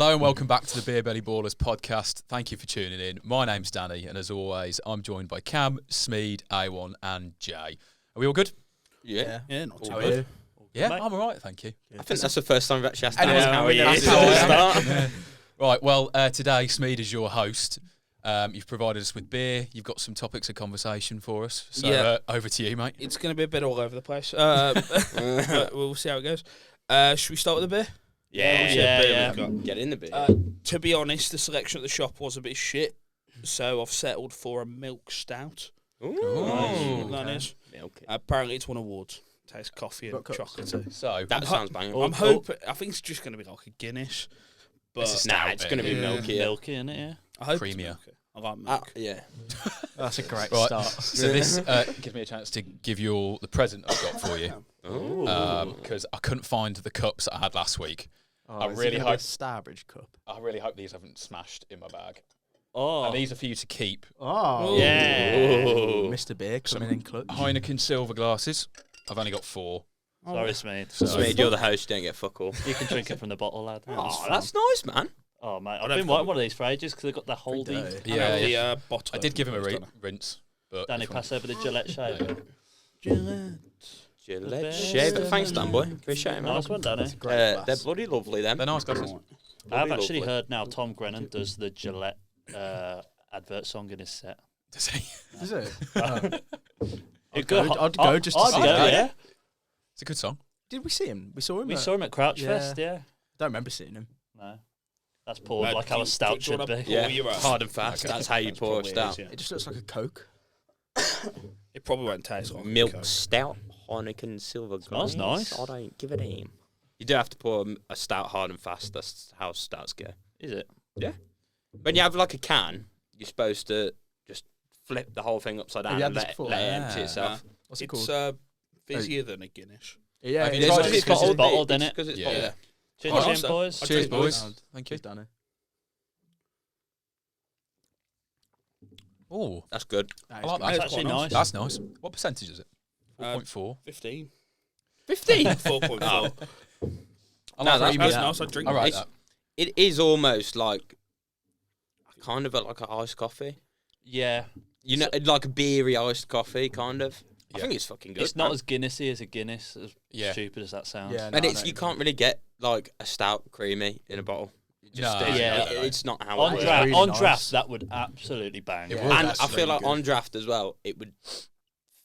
Hello and welcome back to the Beer Belly Ballers podcast. Thank you for tuning in. My name's Danny, and as always, I'm joined by Cam, Smeid, A1, and Jay. Are we all good? Yeah, not too good. Yeah, I'm all right, thank you. I think that's the first time we've actually asked Anyways, how he is. Yeah. Right, well, today, Smeid is your host. You've provided us with beer. You've got some topics of conversation for us. So over to you, mate. It's going to be a bit all over the place. We'll see how it goes. Should we start with the beer? Yeah. Get in the beer. To be honest, the selection at the shop was a bit shit, so I've settled for a milk stout. Ooh. That is. Milk. Apparently, it's won awards. Tastes coffee and chocolate. So That sounds banging. I'm hoping. I think it's just going to be like a Guinness, but It's a stout it's going to be milky. Milky, innit, yeah? I hope creamier. It's milky. I like milk. Yeah. That's a great Right, start. so this gives me a chance to give you all the present I've got for you. Because I couldn't find the cups that I had last week. I really hope Starbridge cup. I really hope these haven't smashed in my bag. Oh, And these are for you to keep. oh, Yeah. Ooh. Mr. Beer coming in clutch. Heineken silver glasses. I've only got 4. Sorry, Smeid. So- Smeid, you're the host, you don't get fuck all. You can drink it from the bottle, lad. Oh, that's nice, man. Oh, mate, I I've don't been probably- wanting one of these for ages because they've got the holdy. Yeah, The bottle. I did give him a rinse. But Danny, this one- pass over the Gillette shaver. Gillette shave. Thanks, Dan boy. Appreciate it, man. Nice one, Danny. They're bloody lovely, them. They're nice glasses. I've actually lovely. heard now Tom Grennan does the Gillette advert song in his set. Does he? Is it? I'd go just to I'd see go, that. yeah. It's a good song. Did we see him? We saw him. We saw him at Crouch Fest, yeah. Don't remember seeing him. No. That's poured like how a stout should be. Yeah, You're right. hard and fast. That's how you pour a stout. It just looks like a Coke. It probably won't taste like Milk Coke. stout, Heineken silver glass. Smells nice. I don't give it aim. You do have to pour a stout hard and fast. That's how stouts go. Is it? When you have like a can, you're supposed to just flip the whole thing upside down you and had this let before? it empty itself. What's it It's called? fizzier than a Guinness. Yeah, Have you it is. tried it? It's because it's bottled, innit? Because it's Yeah. bottled. Chin Oh, chin, so- boys. I Cheers, drink boys. Round. Thank you. Cheers, Danny. Oh, That's good. I like That's that. actually quite nice. That's nice. What percentage is it? 4.4. 15. 15. 4.4. I No, like that's creamy. That's nice. I drink I that. like It's- that. It is almost like kind of like an iced coffee. Yeah. You know, like a beery iced coffee, kind of. I Yeah. think it's fucking good. It's not man. as Guinnessy as a Guinness, as Yeah. stupid as that sounds. Yeah, and no, it's no, you can't really get like a stout creamy in a bottle. It just No, is. yeah. It's not how On it draft, really on nice. draft, that would absolutely bang. It Yeah. would. And That's I feel really like good. on draft as well, it would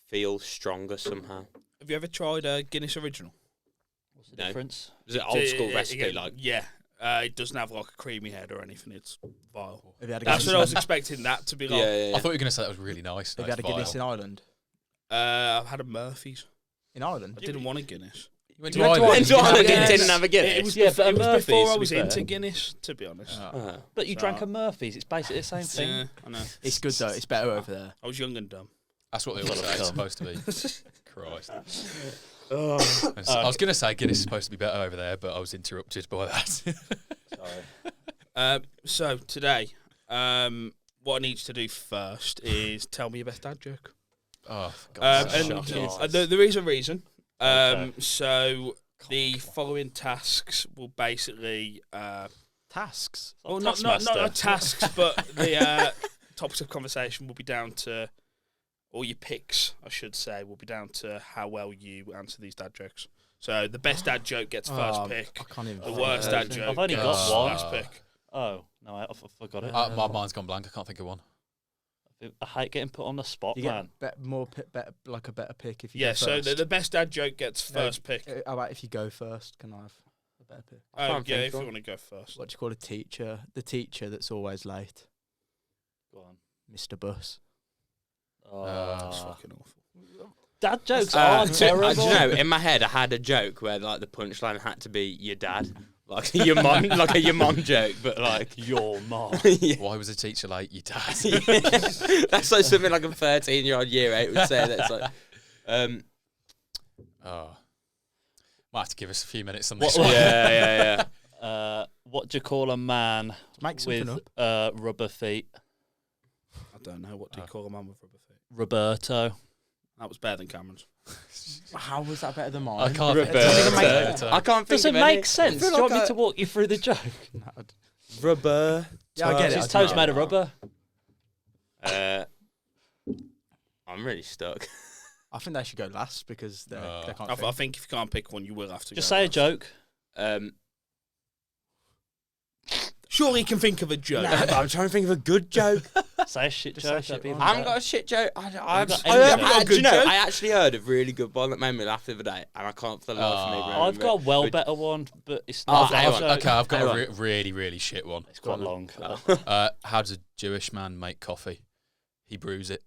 feel stronger somehow. Have you ever tried a Guinness Original? What's the No. difference? Is it old school recipe? Again, Like yeah. It doesn't have like a creamy head or anything. It's vile. Have you had a That's Guinness what I was in- expecting that to be like. yeah. I thought you were going to say that was really nice. Have you had a Guinness in Ireland? I've had a Murphy's. In Ireland? I didn't want a Guinness. You went You to went to Ireland. Went to Ireland, Yes. didn't have a Guinness. It was, Yeah, bef- but a it was Murphy's, before I to be was fair. into Guinness, to be honest. Ah. But you So- drank a Murphy's. It's basically the same thing. Yeah, I know. It's good though. It's better over there. I was young and dumb. That's what they all say it's Dumb. supposed to be. Christ. Oh. I was going to say Guinness is supposed to be better over there, but I was interrupted by that. So today, what I need to do first is tell me your best dad joke. Oh, for God's sake. And shocking. there is a reason. Okay. So the following tasks will basically, Tasks. well, not tasks, but the topics of conversation will be down to, or your picks, I should say, will be down to how well you answer these dad jokes. So the best dad joke gets first pick. I can't even. The think worst of dad anything. joke I've only gets got one. last pick. Oh, no, I forgot it. My mind's gone blank. I can't think of one. I hate getting put on the spot, You man. get better, like a better pick if you Yeah, go so first. the best dad joke gets first pick. How about if you go first? Can I have a better pick? I can't Yeah, think if of you one. want to go first. What do you call a teacher? The teacher that's always late. Go on. Mr. Bus. That's Oh. fucking awful. Dad jokes Do are you terrible. know, in my head, I had a joke where like the punchline had to be your dad, like your mom, like a your mom joke, but like Your mom. yeah. Why was a teacher late? You dad. That's like something like a 13-year-old year 8 would say. That's like, Oh. Might have to give us a few minutes on What- this one. yeah. What do you call a man Make something with up. rubber feet? I don't know. What do you call a man with rubber feet? Roberto. That was better than Cameron's. How was that better than I mine? can't Roberto. think of I can't think Does it of any. make sense? Do I you feel want like me to walk you through the joke? rubber. Yeah, I get it. His toes made of rubber. I'm really stuck. I think they should go last because they can't. I think if you can't pick one, you will have to. Just go say a last. joke. Surely you can think of a joke. No, but I'm trying to think of a good joke. Say a shit Just joke. say shit That'd be one. I haven't got a shit joke. I got any good joke? I actually heard a really good one that made me laugh the other day, and I can't for the life of me remember. I've got a well But- better one, but it's Oh, not. hang on. Okay, I've got Hang a on. really, really shit one. It's quite long. How does a Jewish man make coffee? He brews it.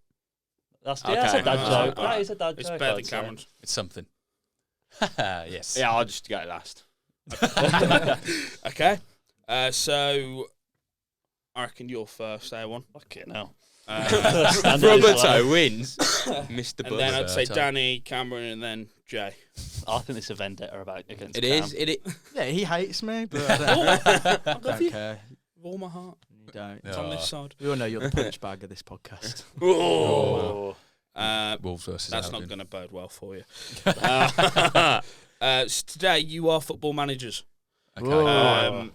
That's Okay. a dad joke. Alright. That is a dad It's joke. better than I'd say. Cameron's. It's something. Yes. Yeah, I'll just go last. Okay. So I reckon you're first. Say one. Fuck it now. And Rubber toe wins. Mr. then Buzz. I'd say Roberto. Danny, Cameron, and then Jay. I think it's a vendetta against It Cam. is. It. Yeah, he hates me, but I don't you. care. With all my heart. You don't. It's on this side. We all know you're the punch bag of this podcast. Oh. Wolves versus That's not Albion. going to bode well for you. So today you are football managers. Okay. Whoa.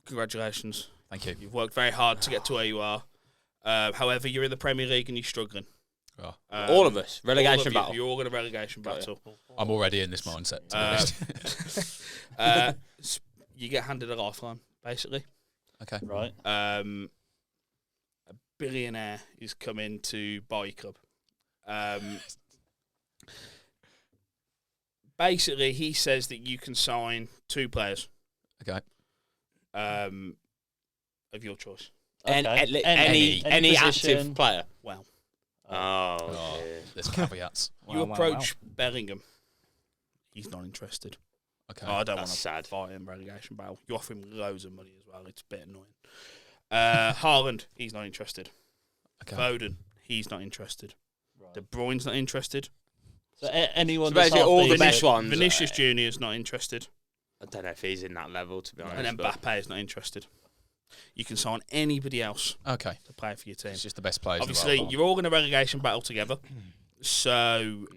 Congratulations. Thank you. You've worked very hard to get to where you are. However, you're in the Premier League and you're struggling. Oh, All of us. Relegation battle. You're all in a relegation battle. I'm already in this mindset. To be honest. You get handed a lifeline, basically. Okay. Right. A billionaire is coming to buy your club. Basically, he says that you can sign 2 players Okay. of your choice. Okay. Any position. active player. Well, Oh, there's caveats. you Wow, wow, approach Bellingham. He's not interested. Okay. Oh, I don't want That's to sad. fight in relegation battle. You offer him loads of money as well. It's a bit annoying. Haaland, he's not interested. Okay. Foden, he's not interested. Right. De Bruyne's not interested. So anyone So that's basically half all the decent- best ones. Vinicius Junior's not interested. I don't know if he's in that level, to be honest. And then but- Mbappe is not interested. You can sign anybody else Okay. to play for your team. It's just the best players. in the Obviously, world. you're all in a relegation battle together, so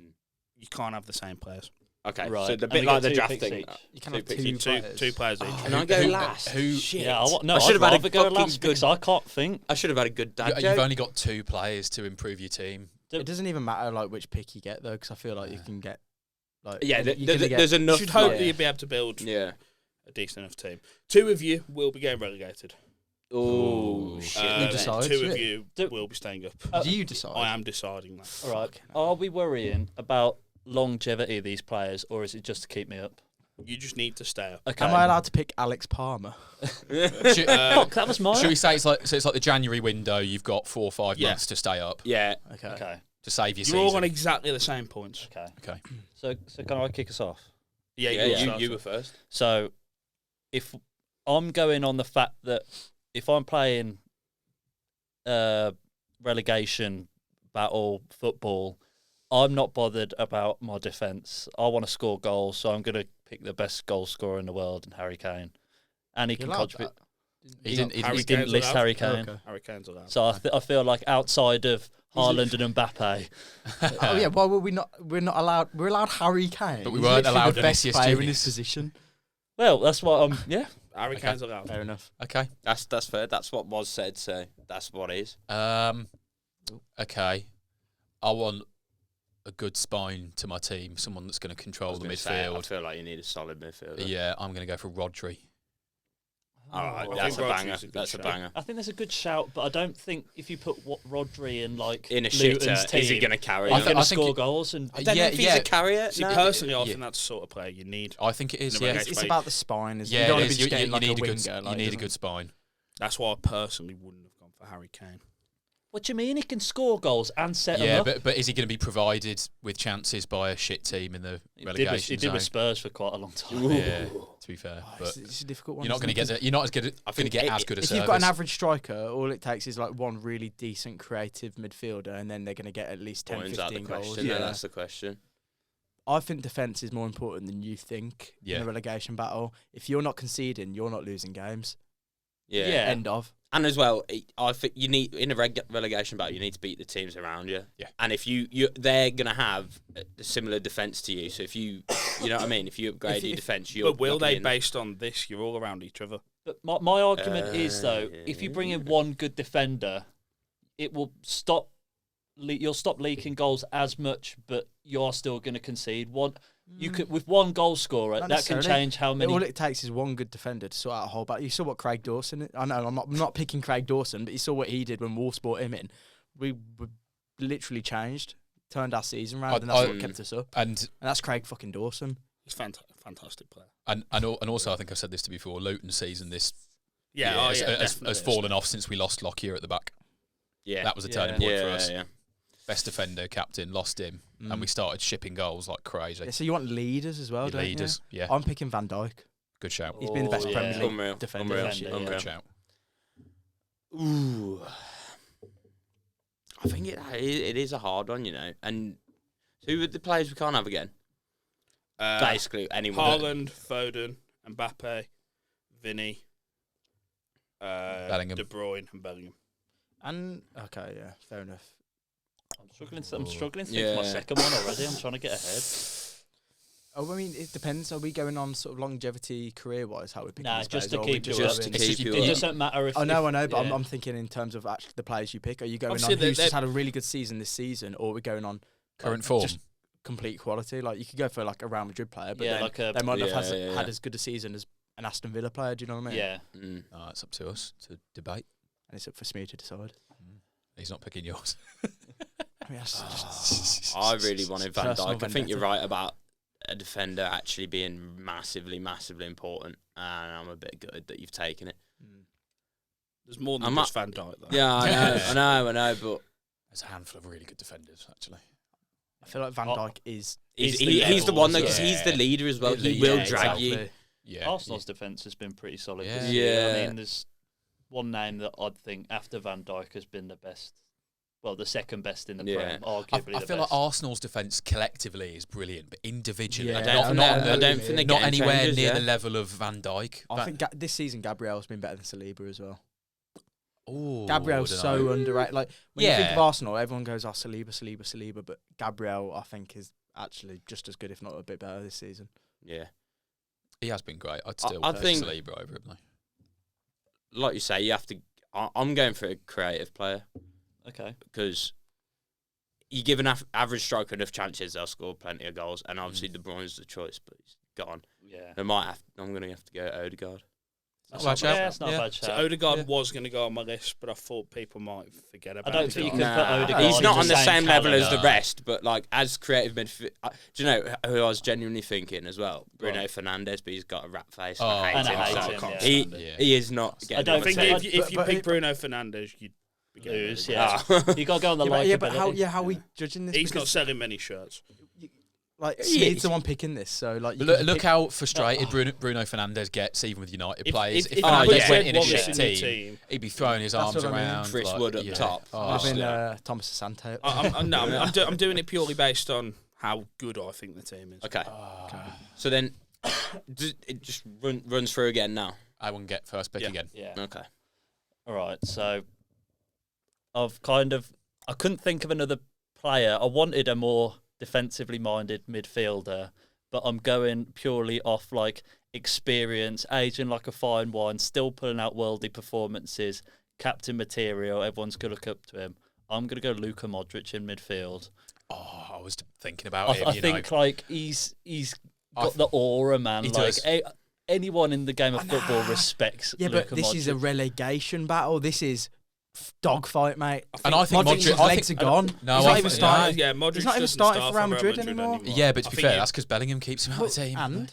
you can't have the same players. Okay, Right. so the And bit we like get the 2 picks drafting. each. You can Two have picks two each. players. Two players each. Can I go last? who- Shit. Yeah, no, I should have had rather a go fucking last because good. I can't think. I should have had a good dad You've joke. only got 2 players to improve your team. It doesn't even matter like which pick you get though, because I feel like you can get like Yeah, you're gonna get- there's You enough. should hope like- that you'll be able to build Yeah. a decent enough team. 2 of you will be getting relegated. Oh shit. Who decides 2 of it? you Do- will be staying up. Do you decide? I am deciding that. All right. Are we worrying about longevity of these players, or is it just to keep me up? You just need to stay up. Okay. Am I allowed to pick Alex Palmer? Should, Fuck, that was mine. should we say it's like the January window? You've got 4 or 5 Yeah. months to stay up Yeah. Okay. Okay. to save your You're season. all on exactly the same points. Okay. Okay. So can I kick us off? Yeah, Yeah, you're you starting. were first. So, if I'm going on the fact that if I'm playing relegation battle football, I'm not bothered about my defence. I want to score goals, so I'm going to pick the best goal scorer in the world, and Harry Kane, and he You can allowed contribute. that? He didn't. Harry He didn't Kane's list allowed? Harry Oh, Kane, okay. Harry Kane's allowed. so I feel like outside of Haaland and Mbappe, Oh yeah, why were we not? We're not allowed. We're allowed Harry Kane, But we He's weren't literally allowed the best Vinicius player in Junior. his position. well, that's what I'm. Yeah, Harry Okay. Kane's allowed. Fair enough. Okay. That's fair. That's what was said. So that's what it is. Okay. I want a good spine to my team. Someone that's going to I control was the gonna say, I midfield. feel like you need a solid midfielder. Yeah, I'm going to go for Rodri. All right, I that's a think Rodri's banger. a good That's a shout. banger. I think that's a good shout, but I don't think if you put Rodri in like In a Luton's shitter, team, is he going to carry? he's I them? going I to think score it- goals and I don't know Yeah, if he's yeah. a carrier. See, No. personally, I Yeah. think that's the sort of player you need. I think it is. In the Yeah. relegation It's Wait. about the spine, isn't it? Yeah, You don't it want to is. be just getting like a need a winger. good. You like, need a doesn't good it? spine. That's why I personally wouldn't have gone for Harry Kane. what do you mean he can score goals and set them Yeah, up? but is he going to be provided with chances by a shit team in the He relegation did with zone? Spurs for quite a long time. Yeah, to be fair, Oh, but it's a difficult one. you're not going to get. You're not as good. Going to think get it- as good a If service. you've got an average striker, all it takes is like one really decent creative midfielder, and then they're going to get at least 10, Points out the 15 goals. question. Yeah. That's the question. I think defence is more important than you think Yeah. in a relegation battle. If you're not conceding, you're not losing games. Yeah. Yeah. End of. And as well, I think you need in a relegation battle, you need to beat the teams around you. Yeah. And if they're gonna have a similar defense to you. So if you know what I mean, if you upgrade If- your if- defense, you're. But will not gonna they, be in- based on this, you're all around each other? But my argument is, though, if you bring in one good defender, it will stop. You'll stop leaking goals as much, but you're still going to concede one. You could with one goal scorer Not that can necessarily. change how many. All it takes is one good defender to sort out a whole back. You saw what Craig Dawson. I know I'm not picking Craig Dawson, but you saw what he did when Wolves brought him in. We literally changed, turned our season round, and that's what kept us up. And that's Craig fucking Dawson. He's fantastic player. and also, I think I've said this to you before. Luton's season this Yeah, year has definitely. fallen off since we lost Lockyer at the back. Yeah, That was a turning point for us. Yeah. Best defender, captain, lost him, and we started shipping goals like crazy. Yeah, so you want leaders as well, Your don't leaders, you? yeah. I'm picking Van Dijk. Good shout. He's been the best Premier League Unreal. defender Unreal. this year. Unreal. Good shout. Ooh. I think it is a hard one, And who are the players we can't have again? Basically, anyone. Haaland, Foden, Mbappe, Vinny, Bellingham. De Bruyne, and Bellingham. And okay, yeah, fair enough. I'm struggling to think of my second one already. I'm trying to get ahead. Oh, I mean, it depends. Are we going on sort of longevity career-wise? How we picking Nah, these just players, to or are we keep you just up. to It's keep just- you It up. doesn't matter if. I know, but yeah. I'm thinking in terms of actually the players you pick. Are you going Obviously, on who's they're- just had a really good season this season, or are we going on Current like, form. just complete quality? Like you could go for like a Real Madrid player, but Yeah, then like a- they might not have Yeah. had as good a season as an Aston Villa player. Do you know what I mean? Yeah. Oh, it's up to us to debate. And it's up for Smeid to decide. He's not picking yours. I mean, that's just I really wanted Van Personal Dijk. I think you're vendetta. right about a defender actually being massively, massively important, and I'm a bit gutted that you've taken it. There's more than I'm just Van Dijk, though. Yeah, I know, but There's a handful of really good defenders, actually. I feel like Van Dijk is. he's the the one that levels, he's the yeah. leader as well. He Yeah, will exactly. drag you. Yeah. Arsenal's defence has been pretty solid Yeah. this year. Yeah. I mean, there's one name that I'd think after Van Dijk has been the best. Well, the second best in the Yeah. Prem, arguably I the feel best. like Arsenal's defence collectively is brilliant, but individually, Yeah, I not, don't, not, I don't think they're not game anywhere changers, near yeah. the level of Van Dijk. I think this season Gabriel's been better than Saliba as well. Ooh, Gabriel's I so dunno. underrated. Like when you think Yeah. of Arsenal, everyone goes, "Oh, Saliba," but Gabriel, I think, is actually just as good, if not a bit better this season. Yeah, He has been great. I'd still I pick think- Saliba over him, though. like you say, you have to. I'm going for a creative player Okay. because you give an average striker enough chances, they'll score plenty of goals. And obviously, De Bruyne's the choice, but he's gone. Yeah. I'm going to have to go Odegaard. That's not a bad shout. Yeah, it's not Yeah. a bad So shout. Odegaard was going to go on my list, but I thought people might forget about don't it. think you can put Odegaard he's not in on the the same same level as the calibre. rest, but like as creative midfield. Do you know who I was genuinely thinking as well? Bruno Fernandes, but he's got a rat face. Oh, I hate and I him. hate so him, can't yeah. stand it. Yeah. He is not. I don't I think think- if you but- pick Bruno Fernandes, you'd be getting Lose, rid of yeah. Ah. You got to go on the But how likeability. are we judging this? He's not Because, selling many shirts. like He Smeid's is. the one picking this, so like you Look, can look pick- how frustrated Bruno Fernandes gets, even with United players. If you Fernandes put went Fred in a Wallace shit in your team, he'd be throwing his arms what I mean. around. Chris like, Wood up yeah. top. Oh, having yeah. Thomas Asante. I'm doing it purely based on how good I think the team is. Okay. So then, it just runs through again now. I won't get first pick Yeah. again. Yeah. Okay. All right. So I couldn't think of another player. I wanted a more defensively minded midfielder, but I'm going purely off like experience, aging like a fine wine, still pulling out worldly performances, captain material. Everyone's going to look up to him. I'm going to go Luka Modric in midfield. Oh, I was thinking about him. I you think know. like he's I got th- the aura, man. he Like does. anyone in the game of football Nah. respects. Yeah, Luka but this is a Modric. relegation battle. This is dogfight, mate. And I think Modric's Modric- I legs think- are gone. No, he's I not even think- starting. Yeah, Modric He's not even doesn't starting start for Real Madrid anymore. Yeah, but to I be think fair, that's because Bellingham keeps him out of the team. And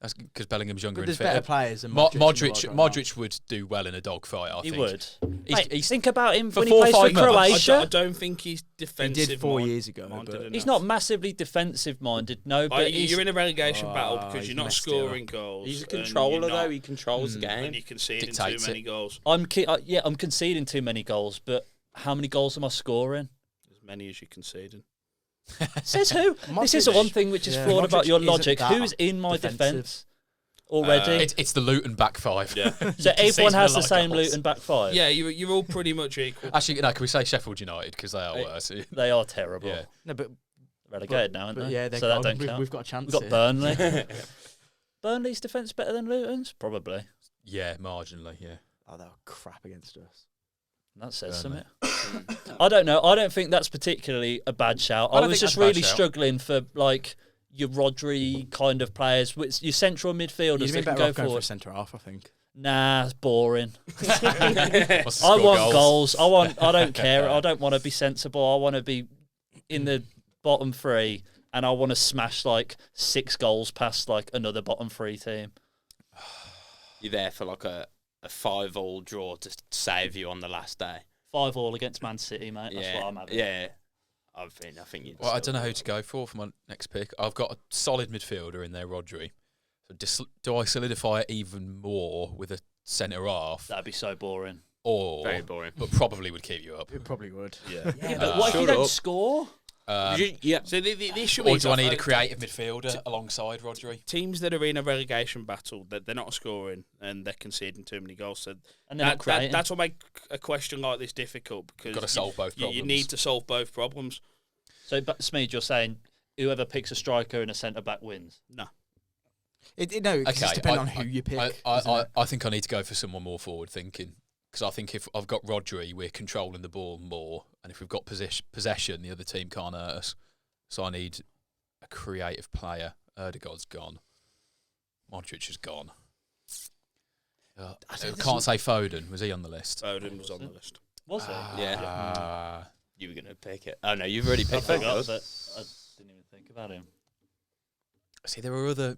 That's because Bellingham's younger but and there's better fitter. players than Mo- Modric. in the Modric, world right Modric would do well in a dogfight. I He think would. He's- Mate, he's- think about him for when he 4 or plays for 5 months. I Croatia. don't think he's He defensive. did 4 years ago. minded But enough. He's not massively defensive minded, no, but he's, You're in a relegation Oh, battle because he's you're not messed it scoring goals. He's a and you're controller not- though. He controls the game. and you conceding Dictates too many it. goals. I'm conceding too many goals, but how many goals am I scoring? As many as you're conceding. Says who? This is the Modric- one thing which is yeah. flawed about Modric your isn't logic. that Who's in my defensive. defence already? It's the Luton back five. Yeah. So everyone has the Concedes same goals. Luton back five. Yeah, you're all pretty much equal. Actually, no. Can we say Sheffield United because they are Hey. worse? They are terrible. Yeah. no, but Relegated now, aren't but they? yeah, they're so that gone. don't We've count. got a chance. We've got here. Burnley. Burnley's defence better than Luton's? Probably. Yeah, marginally. Yeah. Oh, they were crap against us. That says Burnley. something. I don't know. I don't think that's particularly a bad shout. I don't was think just that's a bad really shout. struggling for like your Rodri kind of players, your central midfielders You'd that been can better go off going for a forward. centre half, I think. Nah, it's boring. Wants to I score want goals. I don't care. I don't want to be sensible. I want to be in the bottom three, and I want to smash like 6 goals past like another bottom 3 team. You're there for like a 5-5 draw to save you on the last day. 5-5 against Man City, mate. That's what I'm having. Yeah. I think you'd Well, I still don't know do who to go for my next pick. I've got a solid midfielder in there, Rodri. So do I solidify it even more with a centre half, That'd be so boring. or Very boring. but probably would keep you up? It probably would. Yeah. Yeah, but what if you shut don't up. score? Yeah. So this should Or be do I need a tough. creative midfielder alongside Rodri? Teams that are in a relegation battle, that they're not scoring and they're conceding too many goals. So And they're not creating. that's what make a question like this difficult, because Got to solve both you problems. need to solve both problems. So, but Smeid, you're saying whoever picks a striker and a centre back wins. No. No, it Okay, just depends on who you pick. I think I need to go for someone more forward thinking, because I think if I've got Rodri, we're controlling the ball more, and if we've got possession, the other team can't hurt us. So I need a creative player. Erdegaard's gone. Modric is gone. I can't say Foden. Was he on the list? Foden was on the list. Was it? Yeah. You were going to pick it. Oh, no, you've already I picked it. forgot, but I didn't even think about him. See, there were a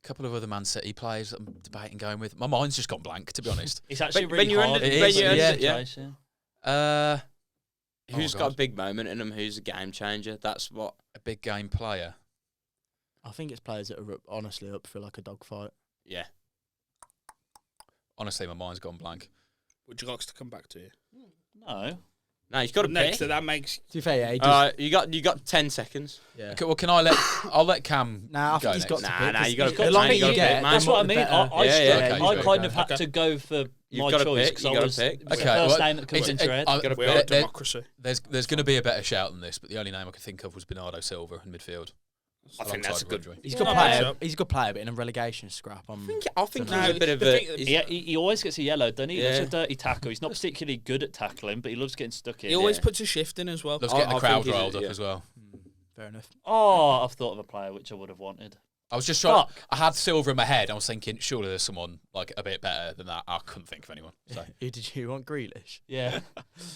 couple of other Man City players that I'm debating going with. My mind's just gone blank, to be honest. It's actually When really you're hard. under- in when this you're under- situation. Who's Oh, got a God. big moment in them? Who's a game changer? That's what. A big game player. I think it's players that are honestly up for like a dogfight. Yeah. Honestly, my mind's gone blank. Would you like us to come back to you? No. No, he's got to Next, pick. so that makes To be fair, yeah, You got 10 seconds. yeah. Okay, well, I'll let Cam Nah, I go think he's next. got to Nah, pick. nah, 'cause you gotta he's pick, the longer man, you you gotta get, pick, man. That's what I mean. better. I Yeah, struggled. okay, I you kind go. of had to go for You've my gotta choice pick, because you I gotta was pick. it was Okay, the first well, name that comes into head. we are a there- democracy. There's going to be a better shout than this, but the only name I could think of was Bernardo Silva in midfield. I think that's a good. Rodri. He's a Yeah. good Match player. up. He's a good player, but in a relegation scrap, I think No, he's a bit of the a. thing- he's- He always gets a yellow, doesn't he? He loves Yeah. a dirty tackle. He's not particularly good at tackling, but he loves getting stuck in. He always Yeah. puts a shift in as well. Loves getting I the crowd think he's a- riled up yeah. as well. fair enough. Oh, I've thought of a player which I would have wanted. I was just trying. Fuck. I had Silva in my head. I was thinking, surely there's someone like a bit better than that. I couldn't think of anyone. So Who did you want? Grealish. Yeah.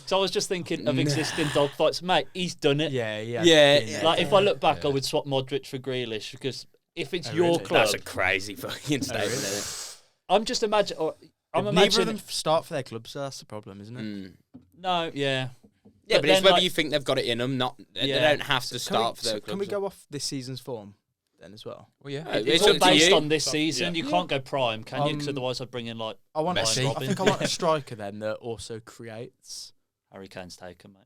So I was just thinking of existing dogfights. Mate, he's done it. Yeah, yeah. Yeah. Like, if I look back, Yeah. I would swap Modric for Grealish because if it's Oh, your really? club, That's a crazy fucking statement. Isn't I'm just imagine. I'm Neither of imagining. them start for their clubs, so that's the problem, isn't it? it? No, yeah. Yeah, but it's then, whether like- you think they've got it in them. Not they Yeah. don't have to start for their clubs. Can we go off this season's form then as well? well, yeah. It's It's up all to based you. on this season. Yeah. You can't go prime, can you? Because Um, otherwise, I'd bring in like I want. Messi. I think I want a striker then that also creates. Harry Kane's taken, mate.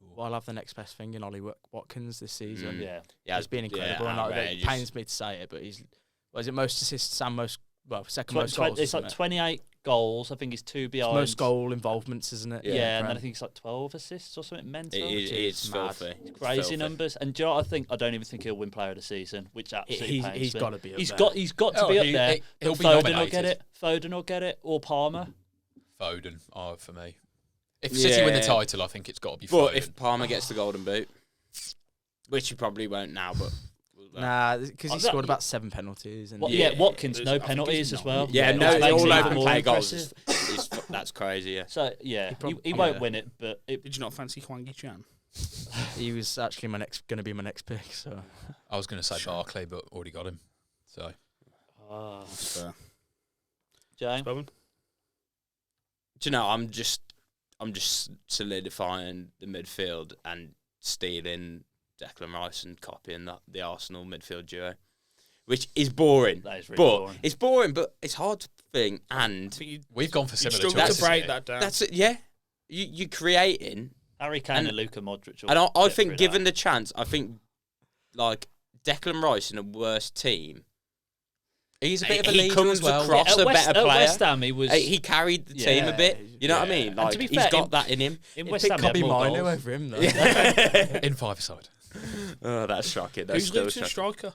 Well, I'll have the next best thing in Ollie Watkins this season. Mm. Yeah. Yeah, He's been incredible. and like, it outrageous. pains me to say it, but he's was it most assists and second Tw- most goals. it's like isn't it? 28 goals. I think he's 2 It's behind. most goal involvements, isn't it? Yeah, and then Prem. I think it's like 12 assists or something mental. It's mad. filthy. It's Crazy filthy. numbers. And do you know what I think? I don't even think he'll win Player of the Season, which absolutely pains he's me. got to be. Up He's there. got to be up there. He'll But be Foden will nominated. get it. Foden will get it, or Palmer. Foden. Oh, for me. If City win the Yeah. title, I think it's got to be But Foden. if Palmer gets the golden boot, which he probably won't now, but Nah, because Oh, he that- scored about 7 penalties. And Yeah, Yeah. Watkins, I no think he's penalties as not. well. yeah, Yeah, no, which makes all it open even more play goals. impressive. That's crazy. Yeah. So yeah, prob- he won't yeah. win it, but it, Did you not fancy Hwang Chan? he was actually going to be my next pick. So I was going to say Barkley, but already got him. So Jay. Bowen? Do you know? I'm just solidifying the midfield and stealing Declan Rice and copying the Arsenal midfield duo, which is boring. That is really But boring. it's boring, but it's hard to think. And we've gone for You similar struggle choices. to break here. that down. that's it. Yeah, you're creating. Harry Kane and- and Luka Modric. will And I get through think, given that. the chance, I think like Declan Rice in a worse team, He's a bit of a he leader comes as well. across At a West, better at player. West Ham, he was He carried the team a Yeah, bit. You know what I yeah. mean? And to Like be he's fair, got that in him. in he West picked Ham. he had Kobe more Mino goals. over him though. In five-a-side. Oh, that's shocking. That's Who's still Luton shocking. striker?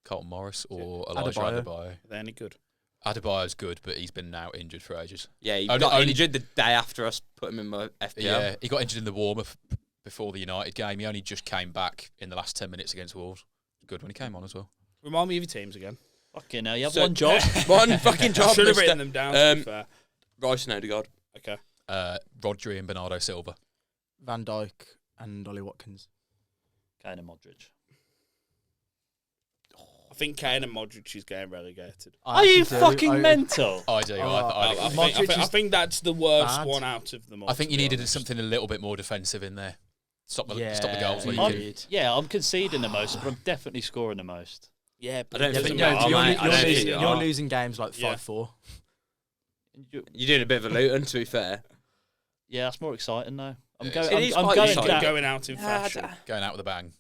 Carlton Morris or Elijah Adebayo. Adebayo. Are they any good? Adebayo's good, but he's been now injured for ages. Yeah, he Only- got only- injured the day after us put him in my FPL. Yeah, he got injured in the warm-up before the United game. He only just came back in the last 10 minutes against Wolves. Good when he came on as well. Remind me of your teams again. Fucking hell, you have So- one job. One fucking I job. should have mister. written them down. To be fair. Rice and Odegaard. Okay. Rodri and Bernardo Silva. Van Dijk and Ollie Watkins. Kane and Modric. I think Kane and Modric is getting relegated. Are you fucking mental? I do. I think that's the worst bad. one out of them all. I think to you be needed honest. something a little bit more defensive in there. Stop the goals. you leaking. did. Yeah, I'm conceding the most, but I'm definitely scoring the most. Yeah, I don't Yeah, think but you no, are, you're, mate. I don't think you you're are. losing games like Yeah. 5-4. You're doing a bit of a Luton, to be fair. Yeah, that's more exciting though. I'm It going. is I'm quite going exciting. down. going out in fashion. Going out with a bang.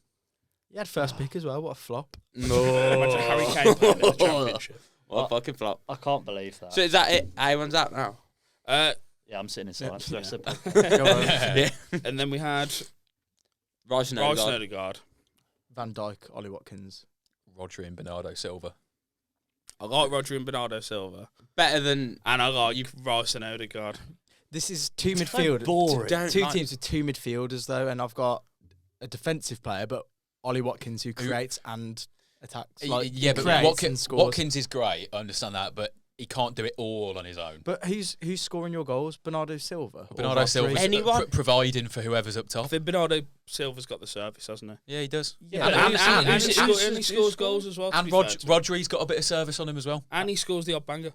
You had first pick as well. What a flop. No. Imagine Harry Kane playing in the championship. What a fucking flop. I can't believe that. So is that it? Everyone's out now? Yeah, I'm sitting in silence. Yeah. The rest of the Go on. Yeah. And then we had Rice and Rice and Odegaard. Odegaard. Van Dijk, Ollie Watkins. Rodri and Bernardo Silva. I like Rodri and Bernardo Silva. Better than... And I like Rice and Odegaard. This is two midfielders. boring. Two Like- teams with two midfielders, though, and I've got a defensive player, but Ollie Watkins who creates and attacks. Like, Yeah, he but creates and Watkins, scores. Watkins is great. I understand that, but he can't do it all on his own. But who's scoring your goals? Bernardo Silva. Or Bernardo Rodri? Silva's Anyone? providing for whoever's up I top. think Bernardo Silva's got the service, hasn't he? Yeah, he does. Yeah, And who's- he scores goals as well. to And be fair to him. Rodri's got a bit of service on him as well. And he scores the odd banger.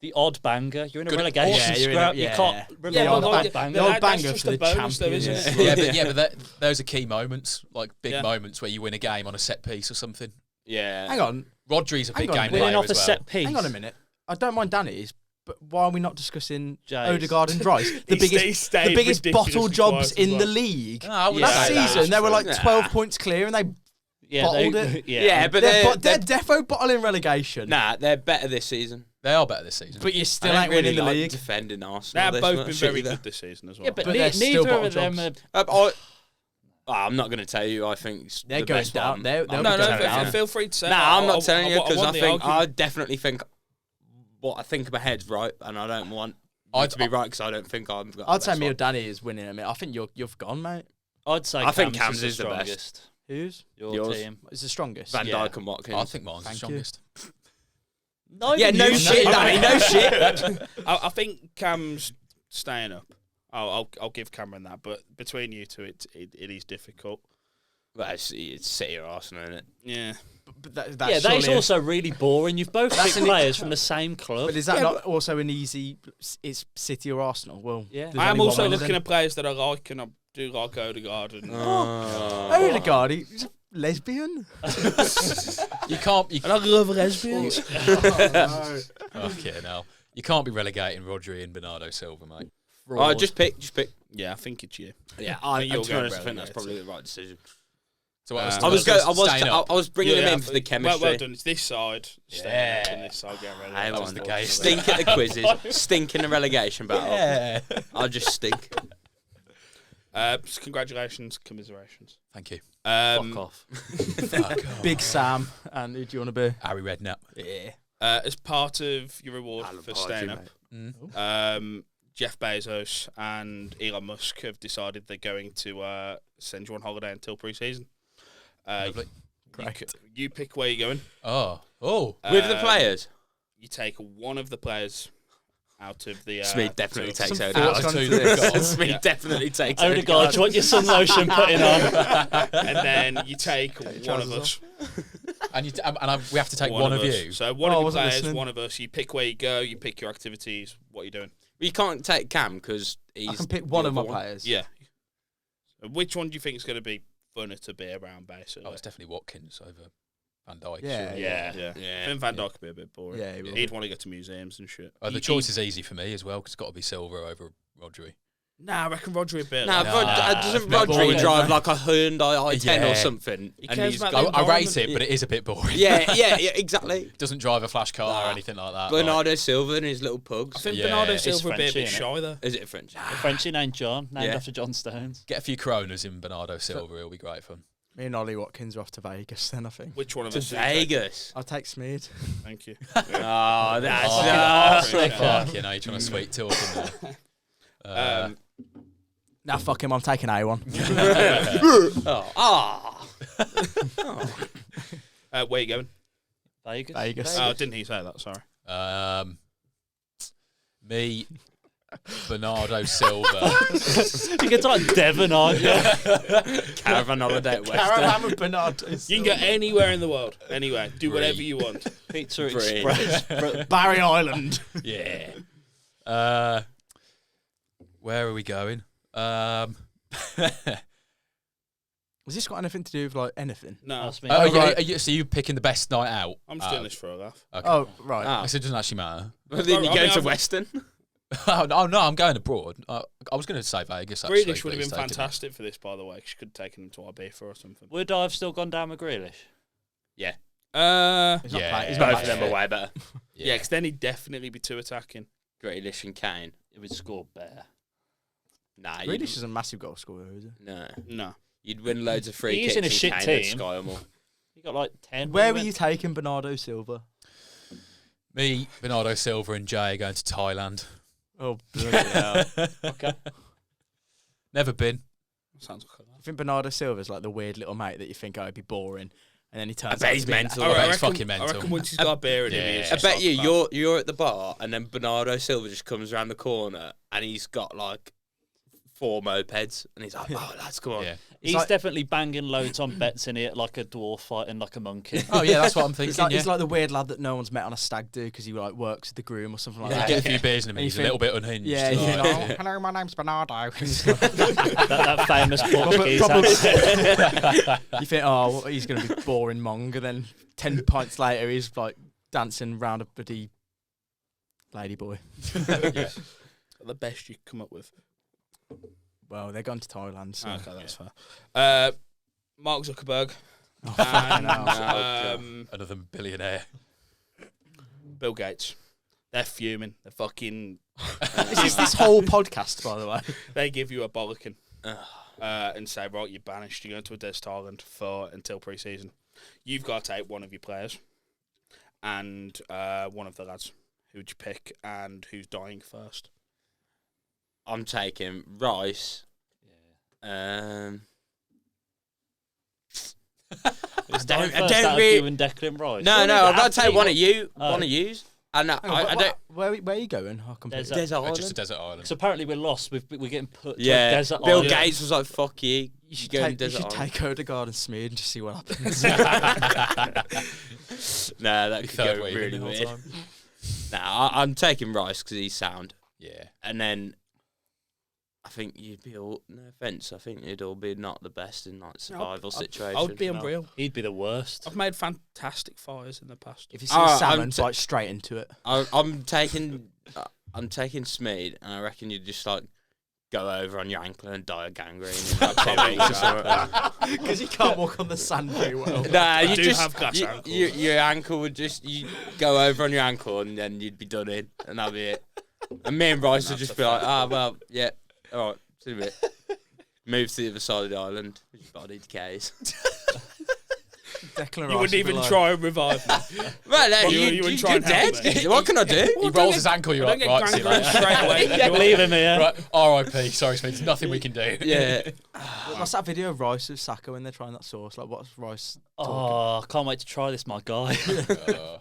the odd banger. You're in a Good- relegation Yeah, you're in a- scrap. yeah. You can't Yeah, rely but on like- odd banger. the odd that's banger just for a the bonus though, champions. isn't it? Yeah, but those are key moments, like big Yeah. moments where you win a game on a set piece or something. Yeah. Hang on. Rodri's a big Hang on, game winning player Winning off as a well. set piece. Hang on a minute. I don't mind Danny's, but why are we not discussing Jays. Odegaard and Rice? The He biggest, stayed the biggest ridiculously bottle jobs quiet as in the well. league. No, I wouldn't Last say that. season, they were like Nah. 12 points clear, and they Yeah, bottled it. Yeah, but they're they're defo bottling relegation. nah, they're better this season. They are better this season. But you I still don't ain't really winning the like league. defending They Arsenal. have this both much been very either. good this season as well. Yeah, but, But they're still neither bottle of them jobs. are. I'm not going to tell you. I think it's They're the going best down. one. They'll I'm be not no, going telling down. you. feel free to say. Nah, I'm I- not telling you I because want I the think argument. I definitely think what I think in my head's right, and I don't want I'd- to be right because I don't think I'm. I'd say me or Danny is winning. I mean, I think you've gone, mate. I'd say I think Cam's Cam's is the best. strongest. Who's? Your Yours. team. Is the strongest? Van Yeah. Dijk and Watkins. I think mine's the Thank you. strongest. No, Yeah, no you- shit, Danny, no shit. I think Cam's staying up. I'll give Cameron that, but between you two, it is difficult. Well, it's City or Arsenal, isn't it? Yeah. But that's Yeah, that is surely- also really boring. You've both picked players from the same club. But is that Yeah, not also an easy? It's City or Arsenal. Well, Yeah. there's I am only one also winner looking then. at players that I like, and I do like Odegaard. And Odegaard, he's a lesbian. You can't. You, I love lesbians. okay, now you can't be relegating Rodri and Bernardo Silva, mate. Oh, just pick. Yeah, I think it's you. Yeah, I think you'll to be get honest, I think that's relegated. probably the right decision. So I I was bringing them in for the chemistry. Well done. It's this side. staying up and this side getting ready. I That was won. the case. Stink at the quizzes, stink in the relegation battle. Yeah. I'll just stink. Congratulations, commiserations. Thank you. Fuck off. Big Sam. And who do you want to be? Harry Redknapp. Yeah. As part of your reward Alan for Partridge, staying up, Mm. Jeff Bezos and Elon Musk have decided they're going to send you on holiday until pre-season. Lovely. You pick where you're going. Oh. With the players, You take one of the players out of the. Smeid definitely two- takes Some Odegaard. thoughts Out of gone two into that this. we've got. Smeid Yeah. definitely takes Odegaard, do you want your sun lotion putting on? and then you take one of us. And we have to take one of us. you. So one Oh, I of the wasn't players, listening. one of us. You pick where you go. You pick your activities. What you're doing. You can't take Cam because he's. I can pick one the of my other players. Yeah. So which one do you think is going to be funner to be around, basically? Oh, it's definitely Watkins over Van Dijk. Yeah, sure. yeah. Yeah. I think Van Dijk could be a bit boring. Yeah, he will. He'd want to go to museums and shit. The choice is easy for me as well because it's got to be Silva over Rodri. Nah, I reckon Rodri a bit. Nah, like- doesn't it's a bit Rodri boring, drive mate. like a Hyundai i10 Yeah. or something? He And cares he's about got- the I rate environment. it, but it is a bit boring. yeah, exactly. Doesn't drive a flash car or Nah. anything like that. Bernardo Silva and his little I pugs. think Yeah, Bernardo it's Silva would be a bit Frenchy, shy though. Is it French? A Frenchie named John, named Yeah. after John Stones. Get a few Coronas in Bernardo Silva, it'll be great fun. Me and Ollie Watkins are off to Vegas then, I think. Which one of To us? do you take? Vegas. I'll take Smeid. Thank you. Oh, that's Fucking Fuck, you know, you're trying to sweet talk him there. Nah, fuck him. I'm taking A1. Where you going? Vegas. Oh, didn't he say that? Sorry. Me, Bernardo Silva. You get to like Devon, aren't you? Caravan holiday at West. Caravan with Bernardo. You can go anywhere in the world. Anywhere. Do whatever you want. Pizza Brie. Express. Barry Island. Yeah. Where are we going? Has this got anything to do with like anything? No. That's me. Oh, right. so you picking the best night out? I'm just doing this for a laugh. Okay. Oh, right. Ah. So it doesn't actually matter. Well, then you I go mean, to I've- Western. Oh no, I'm going abroad. I was going to say Vegas. Actually, Grealish would but have he's been taken it. fantastic for this, by the way. 'Cause you could have taken him to Ibiza or something. Would I have still gone down with Grealish? Yeah. He's not Yeah. playing. He's Both not of them playing. are way better. Yeah, because then he'd definitely be too attacking. Grealish and Kane. It would score better. Nah, Grealish is a massive goal scorer, is he? no. No. You'd win loads of free He's kicks in a and shit Kane would team. sky 'em all. You got like 10. Where when were went- you taking Bernardo Silva? Me, Bernardo Silva, and Jay are going to Thailand. Oh, bloody hell. Okay. Never been. Sounds like a laugh. I think Bernardo Silva's like the weird little mate that you think, oh, he'd be boring. And then he turns bet out he's to be an- mental. I bet I he's reckon- fucking mental. I reckon once he's got a beer in him, he Yeah. is I just bet like you, that. you're at the bar and then Bernardo Silva just comes around the corner and he's got like 4 mopeds and he's like, oh, lads, come on. Yeah. He's like- definitely banging loads on bets in it, like a dwarf fighting like a monkey. Oh yeah, that's what I'm thinking. He's like the weird lad that no one's met on a stag do because he like works with the groom or something like You that. get a few beers in him, And you he's a think- little bit unhinged. Yeah, like, you know, hello, my name's Bernardo. that famous Portuguese Proper- accent. You think, oh, well, he's going to be boring mong, and then 10 pints later, he's like dancing round a bloody ladyboy. yeah. The best you could come up with. Well, they're going to Thailand, so. Okay, that's fair. Mark Zuckerberg. Oh, fucking hell. And Another billionaire. Bill Gates. They're fuming. They're fucking... Is this whole podcast, by the way? They give you a bollocking and say, right, you're banished. You're going to a desert island until pre-season. You've got to take one of your players and one of the lads. Who'd you pick and who's dying first? I'm taking Rice. It's don't- I first don't out of really- you and Declan Rice. No, Surely no, they I've got have to take to. one of you. Oh. One of yous. And I don't. Where are you going? I completely. Desert. Desert Just a Island. desert island. Because apparently we're lost. We're getting put to a Yeah, desert Bill island. Gates was like, "Fuck you." You should go to take, desert island. take Odegaard and Smeid and just see what happens. Nah, that Be could third go waving really the whole weird. time. Nah, I'm taking Rice because he's sound. Yeah. And then I think you'd be all, no offence, I think you'd all be not the best in like survival situations. I would be unreal. He'd be the worst. I've made fantastic fires in the past. If you see Alright, salmon, I'm bite straight into it. I'm taking Smeid, and I reckon you'd just like go over on your ankle and die of gangrene in like 2 weeks or something. Because you can't walk on the sand very well. Nah, you do just have glass ankles. your ankle would just you go over on your ankle and then you'd be done in, and that'd be it. And me and Rice would just be like, well, yeah, all right, see you in a bit. Move to the other side of the island. Your body decays. Declan You Rice wouldn't would be even like- try and revive me. Well, you wouldn't try you're and help dead. me. What can I do? He don't rolls get- his ankle, you're I like, don't right, get see you gangrene later. straight away. Yeah, leave him here. Right, R.I.P. Sorry, Smith. Nothing we can do. Yeah. What's that video of Rice with Saka when they're trying that sauce? Like, what's Rice talking? Oh, I can't wait to try this, my guy. Uh,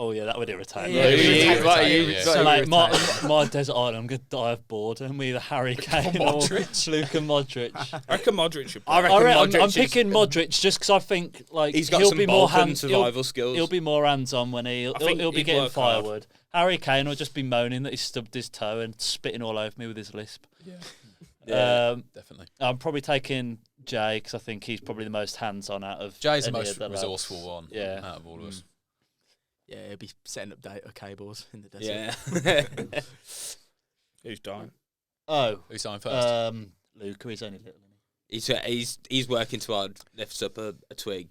Oh yeah, that would irritate Yeah, me. it would irritate yeah. So So like irritating. my desert island, I'm gonna die of boredom. Either Harry Kane or Luka Modric. I reckon Modric should play. I reckon I'm Modric is- picking Modric just because I think like He's got he'll some be more Balkan hands. survival skills. He'll be more hands-on when he'll think be he'd getting work hard. firewood. Harry Kane will just be moaning that he stubbed his toe and spitting all over me with his lisp. Yeah. definitely. I'm probably taking Jay because I think he's probably the most hands-on out of. Jay's the any most of the lads. resourceful one Yeah. out of all of us. Yeah, he'll be setting up data cables in the desert. Yeah. Who's dying? Oh, Who's signed first? Luka, he's only little. Isn't he's working too hard. Lifts up a twig.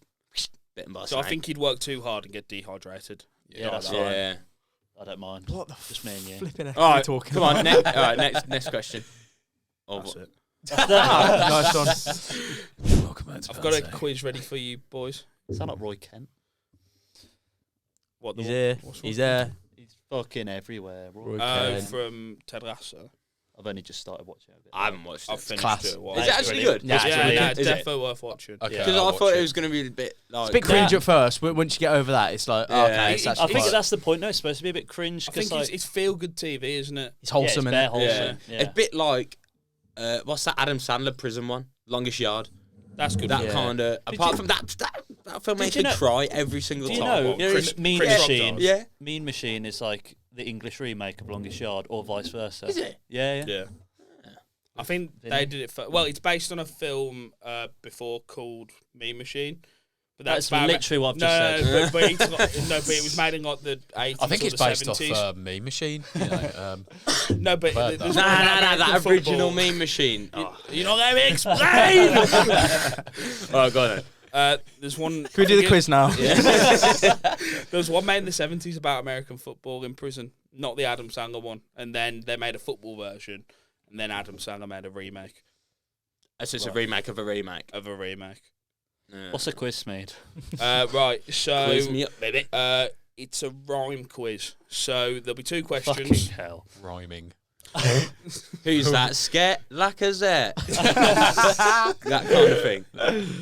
Bitten by a So I snake. think he'd work too hard and get dehydrated. Yeah, that's like fine. Yeah. I don't mind. What the Just me and you. flipping heck All are you right, talking come on. about? All right, next question. Oh, That's it. Nice one. Welcome back to I've got a Fantasy. quiz ready for you, boys. Sound like Roy Kent. What the He's there. what's He's one? there. He's fucking everywhere. Roy. Roy Kent. From Ted Lasso. I've only just started watching it. I haven't watched I've it. finished class. it. a while Is it ago. actually good? Yeah, it's Yeah, really no, good. it's Is it? definitely worth watching. Okay. Yeah, Because I'll I thought watch it was going to be a bit like. It's a bit cringe at first, but once you get over that, it's like, Yeah. okay, it's actually I think quite- that's the point. No, it's supposed to be a bit cringe I because think like it's feel good TV, isn't it? it's wholesome. yeah, innit? it's bare Yeah. wholesome. Yeah. A bit like, what's that Adam Sandler prison one? Longest Yard. That's good. That Yeah. kind of. Apart from that film makes you me know- cry every single Do you time. know What, Chris- Mean Chris Rock Machine? does? Yeah. Mean Machine is like the English remake of Longest Yard, or vice versa. Is it? Yeah, yeah. Yeah. I think Did they he? did it for. Well, it's based on a film before called Mean Machine. But That's about- literally what I've no, just said. but it's not, no, but it was made in like the 80s. I think or it's the based 70s. off Mean Machine. You know, No, but Heard there's that. one about That American original football. Meme Machine. You know let me explain. Oh, go on. There's one. Can we do the quiz now? There was one made in the 70s about American football in prison, not the Adam Sandler one. And then they made a football version, and then Adam Sandler made a remake It's just a remake of a remake. of a remake. Yeah. What's a quiz, Smeid? Right, so Quiz me up, baby. it's a rhyme quiz. So there'll be two Fucking questions. hell. rhyming. Who's that? Sket Lacazette. That kind of thing.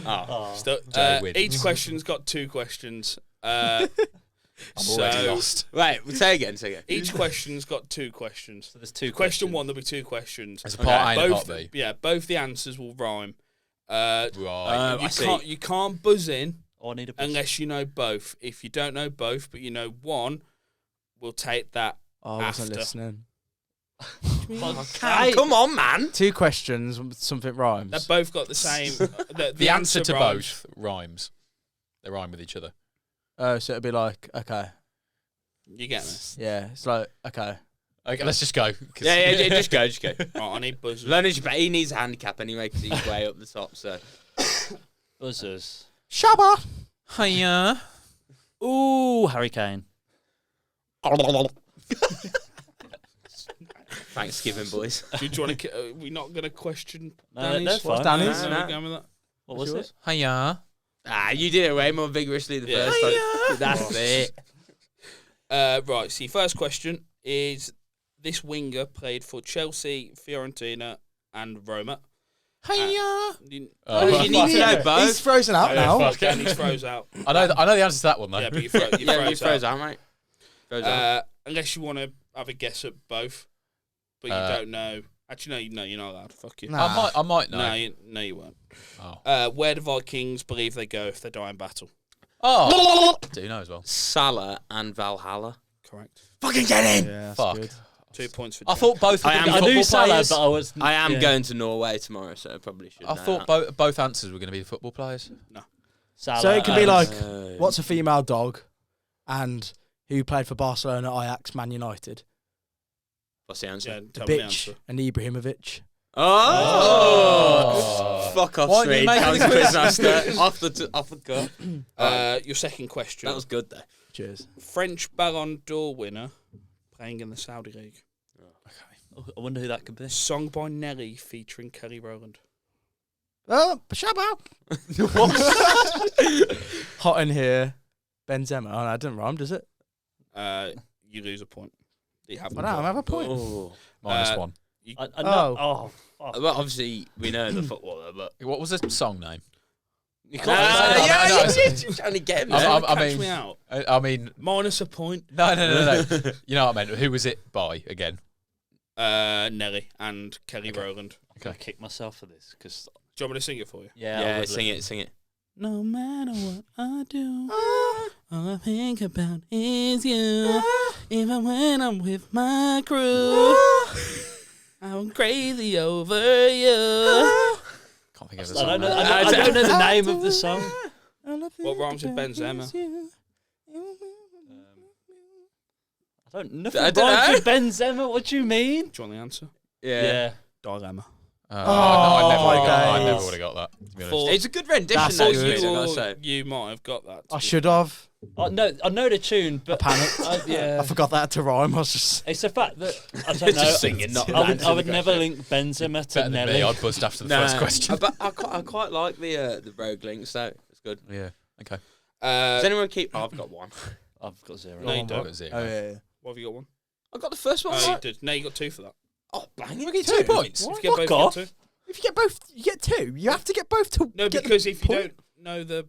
Oh. Oh. So, Jay wins. each question's got two questions. I'm already So lost. Wait, say again. each question's got two questions. So there's two Question questions. one, there'll be two questions. There's a part A and a Both, part B. yeah, both the answers will rhyme. Right. I see. You can't buzz in Oh, I need a unless you know both. If you don't know both, but you know one, we'll take that. Oh, I wasn't After. listening. Come on, man. Two questions, something rhymes. They've both got the same. the answer to rhymes. both rhymes. They rhyme with each other. Oh, so it'd be like, okay, You get me? yeah, it's like, okay. Okay, let's just go. 'cause- Yeah, just go. Right, I need buzzers. Leonard, but he needs a handicap anyway because he's way up the top. So buzzers. Shabba! Hiya. Ooh, Harry Kane. Thanksgiving, boys. Do you want to? We're not going to question No, Danny's. that's fine. Danny's? No, No. we're going with that. What was it? Hiya. You did it way more vigorously the Yeah. first time. That's it. Right. See, first question is: this winger played for Chelsea, Fiorentina, and Roma. Hiya. You, You need to know He's both. frozen out Yeah, now. fuck. Danny's froze out. I know the answer to that one though. Yeah, but you Yeah, you froze froze out. out, mate. Froze out. Unless you want to have a guess at both, but you don't know. Actually, no, you're not allowed. Fuck you. Nah. I might know. No, you won't. Oh. Where do Vikings believe they go if they die in battle? Oh. I do know as well. Salah and Valhalla. Correct. Fucking get in. Yeah, that's Fuck. good. 2 points for. I Jack. thought both. I were am gonna I be knew football Salah, players. but I was. I am yeah. going to Norway tomorrow, so I probably should. I thought both answers were going to be football players. Salah So it could be and- like, what's a female dog, and who played for Barcelona, Ajax, Man United? What's the answer? Yeah, The tell me the bitch answer. and Ibrahimovic. Oh! Fuck off, Why didn't you Smeid. make That was the quiz? quizmaster. off the cuff. Your second question. That was good though. Cheers. French Ballon d'Or winner playing in the Saudi League. Oh, I wonder who that could be. Song by Nelly featuring Kelly Rowland. Oh, Shabba! Hot in here. Benzema. Oh, no, it didn't rhyme, does it? You lose a point. You have I don't have a point. Oh. -1. I know. Oh, fuck. Well, obviously we know the footballer, but What was the song name? You No, can't no, say no, that. no, no. you're trying to get him I'm- there. I'm- Catch mean- me out. I mean, Minus a point. no. You know what I meant. Who was it by again? Nelly and Kelly Okay. Rowland. I'm gonna kick myself for this because Do you want me to sing it for you? yeah, I Yeah, would sing it. No matter what I do, all I think about is you. Even when I'm with my crew, I'm crazy over you. Can't think of the I song. don't know. now. I don't know the name of the song. What rhymes with Benzema? I don't. Nothing I don't rhymes know. with Benzema. What do you mean? Do you want the answer? Yeah. Dilemma. No, I never my would have got. I days. never would have got that. To be honest. For- It's a good rendition, That's though, good. Smeid, I gotta you, say. you might have got that. I should have. I know the tune, but Panicked. yeah, I forgot that to rhyme. I was just. it's the fact that I don't know. Just singing, not I would answering the never question. link Benzema to Better than Nelly. me. I'd buzzed after the first question. But I quite like the rogue links, though. It's good. Yeah. Okay. Does anyone keep? I've got one. I've got 0. No, you I've don't. got 0. Oh yeah. What have you got one? I got the first one. Oh, you right. did. No, you got 2 for that. Oh, bang We it. get 2 points. If you get both, Fuck you off. get 2. If you get both, you get 2. You have to get both to. No, get because the if you point. don't know the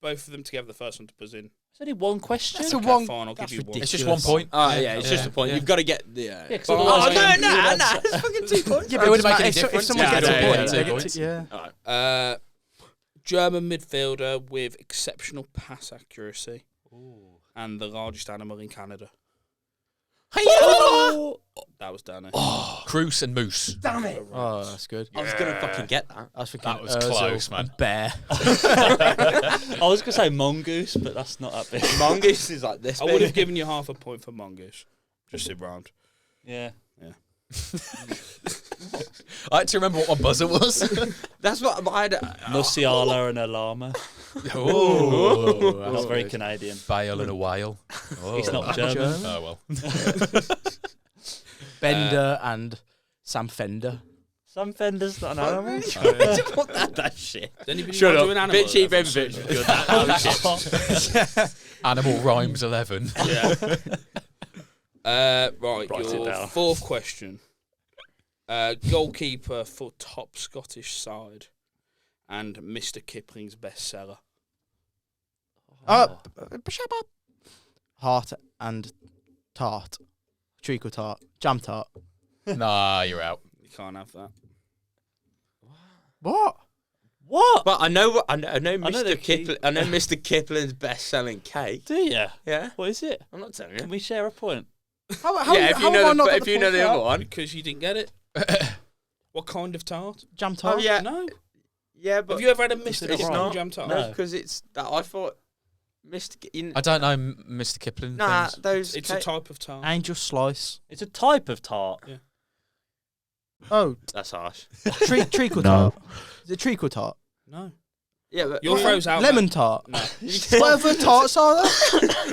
both of them together, the first one to buzz in. It's only one question. That's a Okay, one. fine, I'll give that's you one. It's just ridiculous. 1 point. Oh, yeah, it's just Yeah. a point. Yeah. You've got to get the. Yeah, 'cause Oh, otherwise no, you- no, it's fucking 2 points. Yeah, It wouldn't but make any if difference. someone Yeah, gets I a know, point, yeah, they yeah. get Points. to, yeah. All right. German midfielder with exceptional pass accuracy and the largest animal in Canada. That was Danny. Cruz and Moose. Damn it. Oh, that's good. I was going to fucking get that. I was thinking That was Ozil close, man. and Bear. I was gonna say mongoose, but that's not that big. Mongoose is like this. I would have given you half a point for Mongoose. Just sit round. Yeah. I had to remember what my buzzer was. That's what I had. Musiala and a llama. Oh, Not very Canadian. Bale and a whale. Oh. He's not German. Oh well. Bender and Sam Fender. Some Fender's not an animal. that shit. Does anybody Shut want up. to do an animal? Bit cheap, reference? bit good. Animal Rhymes 11. Yeah. Right, Write it your down. 4th question. Goalkeeper for top Scottish side and Mr. Kipling's bestseller. Heart and tart. Treacle tart. Jam tart. Nah, you're out. You can't have that. What? What? But I know the Mr. key. Kipling. I know Mr. Kipling's best-selling cake. Do you? Yeah, What is it? I'm not telling Can you. we share a point? How, Yeah, if you how have I know not the got if you know point the for other that? one. Because you didn't get it. What kind of tart? Jam tart. Oh yeah, No. yeah, but Have you ever had a Mr. it Kipling not? jam tart? No. because it's that I thought Mr. I don't know Mr. Kipling Nah, things. those. It's a type of tart. Angel slice. It's a type of tart. Oh, That's harsh. treacle No. tart. Is it treacle tart? No. Yeah, but Your throws out. Lemon tart. No. Whatever tarts are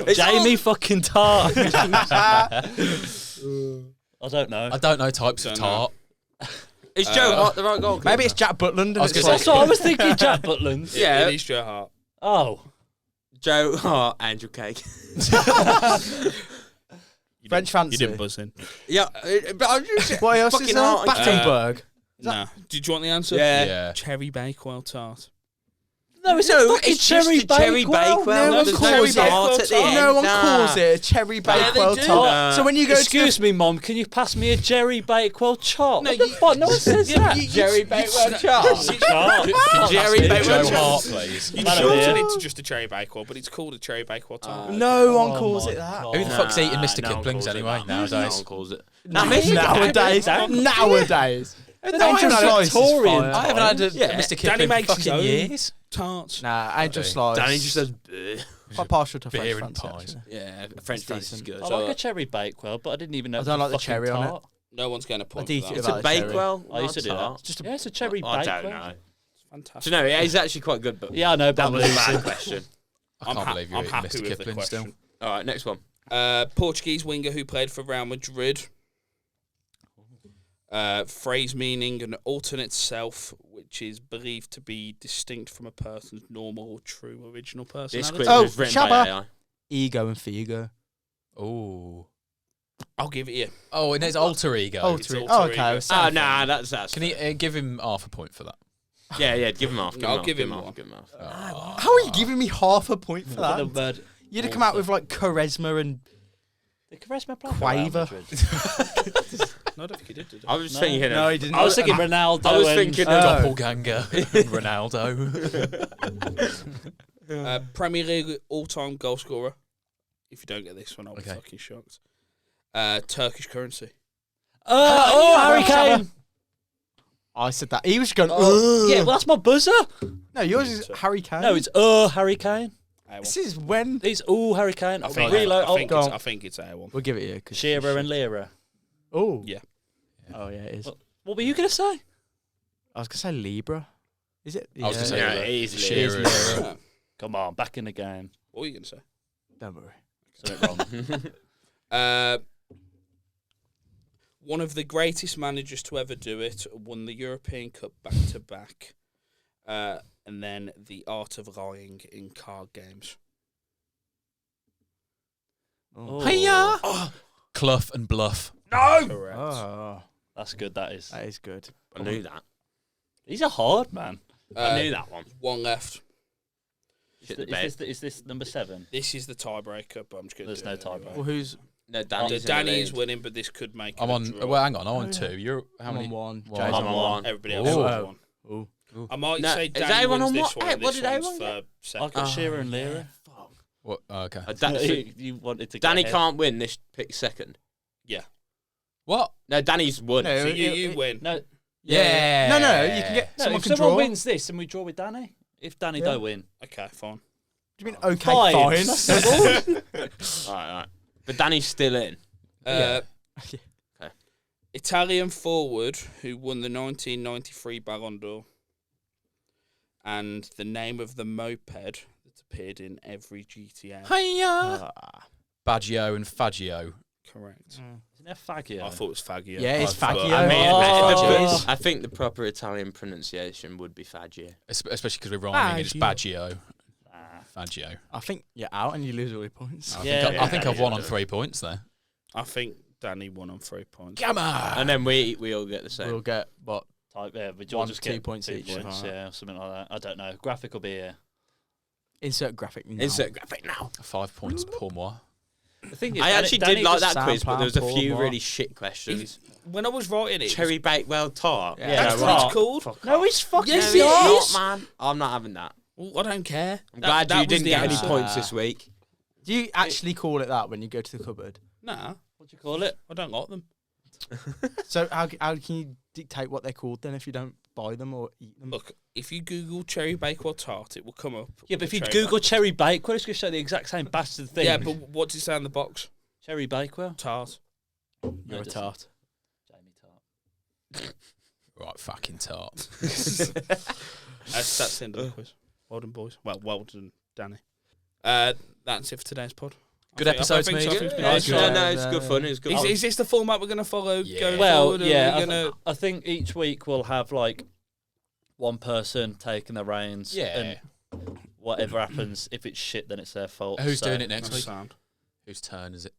there? Jamie fucking tart. I don't know. I don't know types of Don't know. tart. Is Joe Hart the right goal? Maybe it's Jack Butland. I was and gonna it's say- That's what I was thinking, Jack Butland. Yeah. It is Joe Hart. Oh. Joe Hart, Angel Cake. French fancy. You didn't buzz in. Yeah, but I'm just What else is fucking there? Hart and Cake. Battenberg. No. Did you want the answer? Yeah. Yeah. Cherry Bakewell tart. No, it's No, a fucking it's just cherry a cherry Bakewell. Bakewell. No one There's calls no it. heart at the end. No one Nah. calls it a cherry Yeah, Bakewell they do. tart. So when you go Excuse me, Mom, can you pass me a Jerry Bakewell chart? No, What the you- fuck? No one says that. Jerry Bakewell chart. Chart. Jerry Joe Bakewell Hart, chart. please. You Man of shorten the it year. to just a cherry Bakewell, but it's called a cherry Bakewell tart. no one Oh calls my it that. God. Who the fuck's eating Mr. No one Kipling's calls it anyway that. nowadays? No one calls it. Nowadays. Nowadays. Angel slice is Victorian. fire. I haven't had a Yeah. Mr. Danny Kipling makes for his fucking own. years. Tarts. Nah, Angel slice. Danny just says, "Bleh." quite partial to Beer French and fancy. pies. actually. Yeah, French fancy is good. I like a cherry Bakewell, but I didn't even know. I it was don't a like the fucking cherry on it. tart. No one's getting a point I for do that. feel It's a about cherry. Bakewell. I used to do that. It's just a Yeah, it's a cherry I Bakewell. don't know. Fantastic. So no, yeah, he's actually quite good, but Yeah, I know, but that I'm was a losing. bad question. I can't believe you're I'm eating happy Mr. with the Kipling still. question. All right, next one. Portuguese winger who played for Real Madrid. Phrase meaning an alternate self, which is believed to be distinct from a person's normal or true original This personality. quiz Oh, was written Shabba. by AI. Ego and Figo. Oh. I'll give it you. Oh, and there's alter ego. It's Oh, alter okay. ego. Ah, nah, that's. Can you give him half a point for that? Yeah, give him off. I'll give him off. one. Give him off. How are you giving me half a point for The that? word You'd have come out with like charisma and the charisma play for Real Quaver. Madrid. No, I don't think he did. I was just No. thinking. No, he didn't. I was thinking Ronaldo. I was and- thinking Doppelganger. Ronaldo. Premier League all-time goal scorer. If you don't get this one, I'll be Okay. fucking shocked. Turkish currency. Harry Kane. I said that. He was going. Yeah, well, that's my buzzer. No, yours is Harry Kane. No, it's Harry Kane. This is when It's Harry Kane. I think, Reload. I, think go it's, on. I think it's A1. we'll give it you. 'Cause Shearer and Lira. Oh Yeah. Oh yeah, it is. What were you gonna say? was gonna say Libra. Is it? I was gonna say Yeah, Libra. easily. Shearer. Yeah. Come on, back in the game. What were you going to say? Don't worry. Something wrong. One of the greatest managers to ever do it won the European Cup back to back, and then the art of lying in card games. Oh, Hiya! Clough and Bluff. No, correct. Oh, that's good. That is. that is good. I knew that. He's a hard man. I knew that one. One left. Is this number 7? This is the tiebreaker, but I'm just going to. There's no tiebreaker. Well, who's No, Danny's Danny in is the lead. winning, but this could make. I'm it a on. draw. Well, hang on. I'm on 2. You're how I'm many? on 1? One. Jay's I'm on on 1. 1. Everybody else Ooh. has one. Ooh. I might No, say is Danny everyone wins on this what? one. Hey, And what this did one's everyone for second. I've got Shearer and Lira. What? Oh, okay. You wanted to. Danny get can't win this pick second. What? No, Danny's won. No, So you win. No, Yeah. No, you can get no. someone If can someone draw. wins this and we draw with Danny, if Danny Yeah. don't win, Okay, fine. Do you mean okay? Fine. Fine. That's no Alright. But Danny's still in. Uh, Yeah. Okay. Italian forward who won the 1993 Ballon d'Or, and the name of the moped that appeared in every GTA. Hiya! Baggio and Faggio. Correct. Isn't there Faggio? I thought it was Faggio. Yeah, it's But- Faggio. I mean, Oh. I think the proper Italian pronunciation would be Faggio. Especially because we're rhyming. It's Baggio. Nah. Faggio. I think you're out and you lose all your points. I think I've won on 3 points there. I think Danny won on 3 points. Come on. And then we all get the same. We'll get what? Type, yeah, but 1 you'll to just 2 get points 2 each. points, Alright. yeah, or something like that. I don't know. Graphic will be here. Insert graphic. Now. Insert graphic now. 5 points pour moi. The thing is, I actually Danny did like just- that quiz, but there was a Sound few plan, really shit questions. When I was writing it, Cherry baked well tart. Yeah. that's no, what right. it's called. No, it's fucking Yes, No, it it's is. not, man. I'm not having that. Well, I don't care. I'm glad you was didn't the get any answer. points this week. Do you actually call it that when you go to the cupboard? Nah, What do you call it? I don't like them. So how can you dictate what they're called then if you don't buy them or eat them? Look, if you Google cherry bakewell tart, it will come up. Yeah, but if you Cherry Google Cherry Bakewell, it's going to show the exact same bastard thing. Yeah, but what does it say on the box? Cherry Bakewell? Tart. You're No, a it doesn't. tart. Jamie Tart. Right, fucking tart. That's the end of the quiz. Well done, boys. Well done, Danny. That's it for today's pod. Good I episode, think Smeid. so. I think it's been Yeah, nice. it's good fun. It's good fun. Is this the format we're going to follow Yeah. going Well, forward? Or yeah, are we gonna... I think each week we'll have like one person taking the reins. Yeah. And whatever happens, if it's shit, then it's their fault. Who's so- doing it next That's week? sound. Whose turn is it?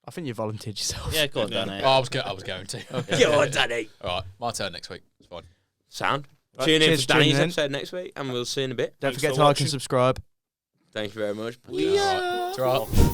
I think you volunteered yourself. Yeah, go on, Yeah. Danny. Oh, I was going to. Go on, Danny. All right, my turn next week. It's fine. Sound. Right, Tune in cheers for Danny's tuning in. episode next week, and we'll see you in a bit. Don't Thanks forget for to like watching. and subscribe. Thank you very much. All right. Ta-ra.